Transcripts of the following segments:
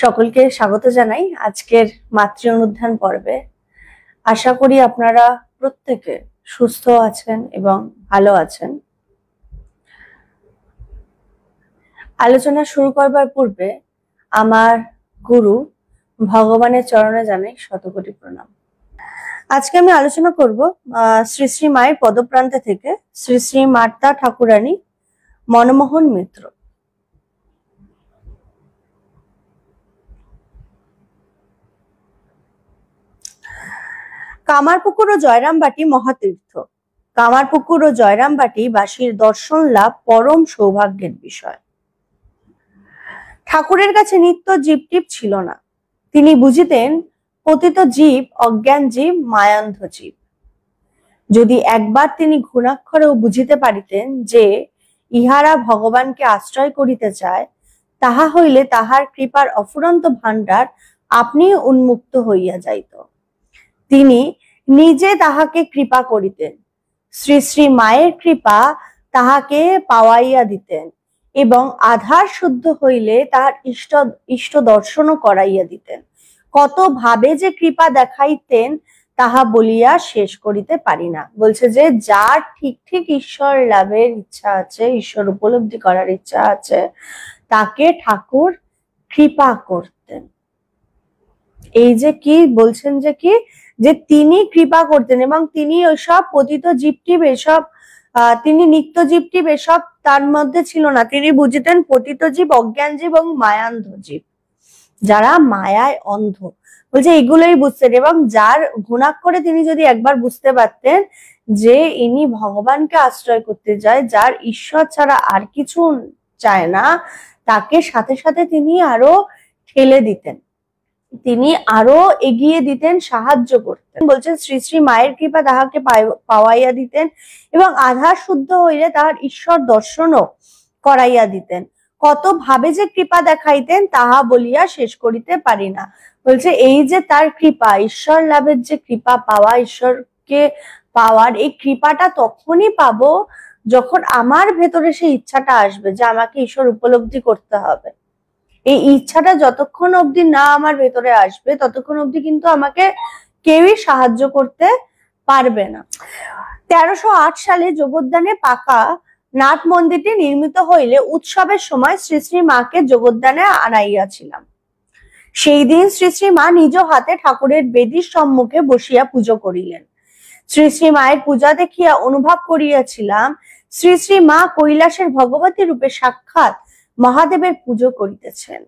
সকলকে স্বাগত জানাই আজকের মাতৃ অনুধ্যান পর্বে। আশা করি আপনারা প্রত্যেকে সুস্থ আছেন এবং ভালো আছেন। আলোচনা শুরু করবার পূর্বে আমার গুরু ভগবানের চরণে জানাই শতকোটি প্রণাম। আজকে আমি আলোচনা করব শ্রী শ্রী মায়ের পদপ্রান্তে থেকে শ্রী শ্রী মাতা ঠাকুরানী মনমোহন মিত্র। কামারপুকুর ও জয়রামবাটি মহাতীর্থ। কামারপুকুর ও জয়রামবাটি বাসীর দর্শন লাভ পরম সৌভাগ্যের বিষয়। ঠাকুরের কাছে নিত্য জীবটিপ ছিল না। তিনি বুঝিতেন পতিত জীব অজ্ঞান জীব, মায়ান্ধ জীব। যদি একবার তিনি ঘুণাক্ষরেও বুঝিতে পারিতেন যে ইহারা ভগবানকে আশ্রয় করিতে চায়, তাহা হইলে তাহার কৃপার অফুরন্ত ভাণ্ডার আপনি উন্মুক্ত হইয়া যাইত। তিনি নিজে তাহাকে কৃপা করিতেন। শ্রী শ্রী মায়ের কৃপা তাহাকে পাওয়াইয়া দিতেন এবং আধার শুদ্ধ হইলে তাহার ইষ্ট দর্শনও করাইয়া দিতেন। কত ভাবে যে কৃপা দেখাইতেন তাহা বলিয়া শেষ করিতে পারি না। বলছে যে যার ঠিক ঠিক ঈশ্বর লাভের ইচ্ছা আছে, ঈশ্বর উপলব্ধি করার ইচ্ছা আছে, তাকে ঠাকুর কৃপা করতেন। এই যে কি বলছেন যে তিনি কৃপা করতেন এবং তিনি ওইসব পতিত জীবটিপ এসব তিনি নিত্য জীবটিপ এসব তার মধ্যে ছিল না। তিনি বুঝিতেন পতিত জীব অজ্ঞান জীব এবং মায়ান্ধ জীব, যারা মায়ায় অন্ধ। বলছে এগুলোই বুঝতেন এবং যার ঘুণাক্ষরে তিনি যদি একবার বুঝতে পারতেন যে ইনি ভগবানকে আশ্রয় করতে যায়, যার ঈশ্বর ছাড়া আর কিছু চায় না, তাকে সাথে সাথে তিনি আরো ঠেলে দিতেন, তিনি আরো এগিয়ে দিতেন, সাহায্য করতেন। বলছেন শ্রী শ্রী মায়ের কৃপা তাহাকে পাওয়াইয়া দিতেন এবং আধার শুদ্ধ হইলে তাহার ঈশ্বর দর্শনও করাইয়া দিতেন। কত ভাবে যে কৃপা দেখাইতেন তাহা বলিয়া শেষ করিতে পারি না। বলছে এই যে তার কৃপা, ঈশ্বর লাভের যে কৃপা পাওয়া, ঈশ্বরকে পাওয়ার এই কৃপাটা তখনই পাবো যখন আমার ভেতরে সেই ইচ্ছাটা আসবে যে আমাকে ঈশ্বর উপলব্ধি করতে হবে। এই ইচ্ছাটা যতক্ষণ অবধি না আমার ভেতরে আসবে ততক্ষণ অবধি কিন্তু আমাকে কেউই সাহায্য করতে পারবে না। 1308 সালে যোগোদ্যানে পাকা নাট মন্দিরটি নির্মিত হইলে উৎসবের সময় শ্রী শ্রী মাকে যোগোদ্যানে আনাইয়াছিলাম। সেই দিন শ্রী শ্রী মা নিজ হাতে ঠাকুরের বেদির সম্মুখে বসিয়া পুজো করিলেন। শ্রী শ্রী মায়ের পূজা দেখিয়া অনুভব করিয়াছিলাম শ্রী শ্রী মা কৈলাসের ভগবতী রূপে সাক্ষাৎ মহাদেবের পুজো করিতেছেন।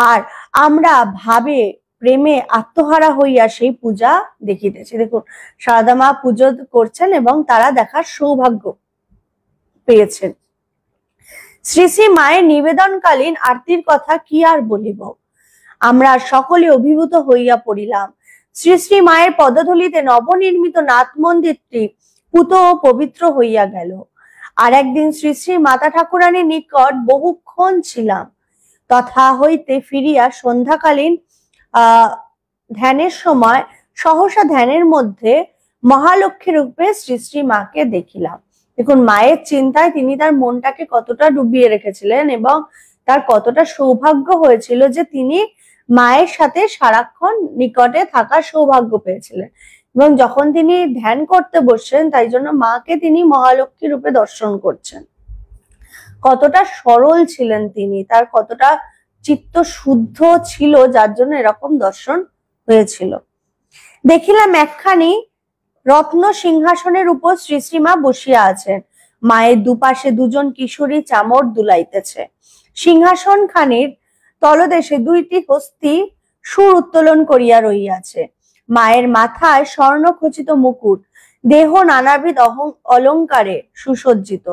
আর আমরা ভাবে প্রেমে আত্মহারা হইয়া সেই পূজা দেখিতেছি। দেখুন, সারদা মা পুজো করছেন এবং তারা দেখার সৌভাগ্য পেয়েছেন। শ্রী শ্রী মায়ের নিবেদনকালীন আরতির কথা কি আর বলিব, আমরা সকলে অভিভূত হইয়া পড়িলাম। শ্রী শ্রী মায়ের পদধূলিতে নবনির্মিত নাথ মন্দিরটি পুত ও পবিত্র হইয়া গেল। আর একদিন শ্রী শ্রী মাতা ঠাকুরানীর নিকট বহুক্ষণ ছিলাম। তথা হইতে ফিরিয়া সন্ধ্যাকালীন ধ্যানের সময় সহসা ধ্যানের মধ্যে মহালক্ষ্মী রূপে শ্রী শ্রী মাকে দেখিলাম। দেখুন, মায়ের চিন্তায় তিনি তার মনটাকে কতটা ডুবিয়ে রেখেছিলেন এবং তার কতটা সৌভাগ্য হয়েছিল যে তিনি মায়ের সাথে সারাক্ষণ নিকটে থাকার সৌভাগ্য পেয়েছিলেন। এবং যখন তিনি ধ্যান করতে বসছেন তাই জন্য মাকে তিনি মহালক্ষ্মী রূপে দর্শন করছেন। কতটা সরল ছিলেন তিনি, তার কতটা চিত্ত শুদ্ধ ছিল যার জন্য এরকম দর্শন হয়েছিল। দেখিলাম একখানি রত্ন সিংহাসনের উপর শ্রী শ্রী মা বসিয়া আছেন। মায়ের দুপাশে দুজন কিশোরী চামর দুলাইতেছে। সিংহাসন খানির তলদেশে দুইটি হস্তি সুর উত্তোলন করিয়া রহিয়াছে। মায়ের মাথায় স্বর্ণ খচিত মুকুট, দেহ নানাবিধ অলঙ্কারে সুসজ্জিত।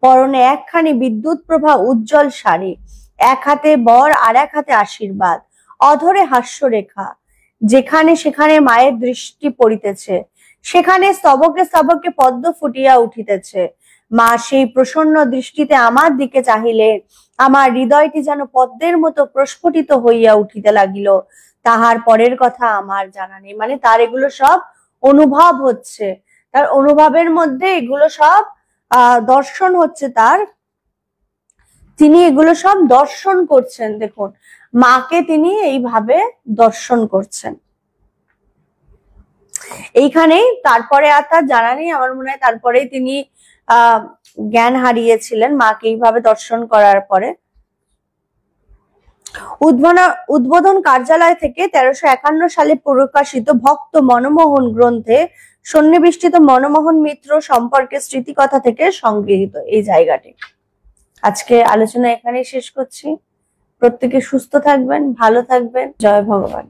পরনে একখানি বিদ্যুৎ প্রভা উজ্জ্বল শাড়ি, এক হাতে বর আর এক হাতে আশীর্বাদ, অধরে হাস্যরেখা। যেখানে সেখানে মায়ের দৃষ্টি পড়িতেছে, সেখানে স্তবকে স্তবকে পদ্ম ফুটিয়া উঠিতেছে। মা সেই প্রসন্ন দৃষ্টিতে আমার দিকে চাহিলে আমার হৃদয়টি যেন পদ্মের মতো প্রস্ফুটিত হইয়া উঠিতে লাগিল। তাহার পরের কথা আমার জানা নেই। মানে তার এগুলো সব অনুভব হচ্ছে, তার অনুভবের মধ্যে এগুলো সব দর্শন হচ্ছে তার, তিনি এগুলো সব দর্শন করছেন। দেখুন, মাকে তিনি এইভাবে দর্শন করছেন। এইখানেই তারপরে আর তার জানা নেই, আমার মনে হয় তারপরেই তিনি জ্ঞান হারিয়েছিলেন মাকে এইভাবে দর্শন করার পরে। উদ্বোধন কার্যালয় থেকে 1351 সালে প্রকাশিত ভক্ত মনমোহন গ্রন্থে সন্নিবেষ্টিত মনমোহন মিত্র সম্পর্কে স্মৃতিকথা থেকে সংগৃহীত এই জায়গাটি। আজকে আলোচনা এখানেই শেষ করছি। প্রত্যেকে সুস্থ থাকবেন, ভালো থাকবেন। জয় ভগবান।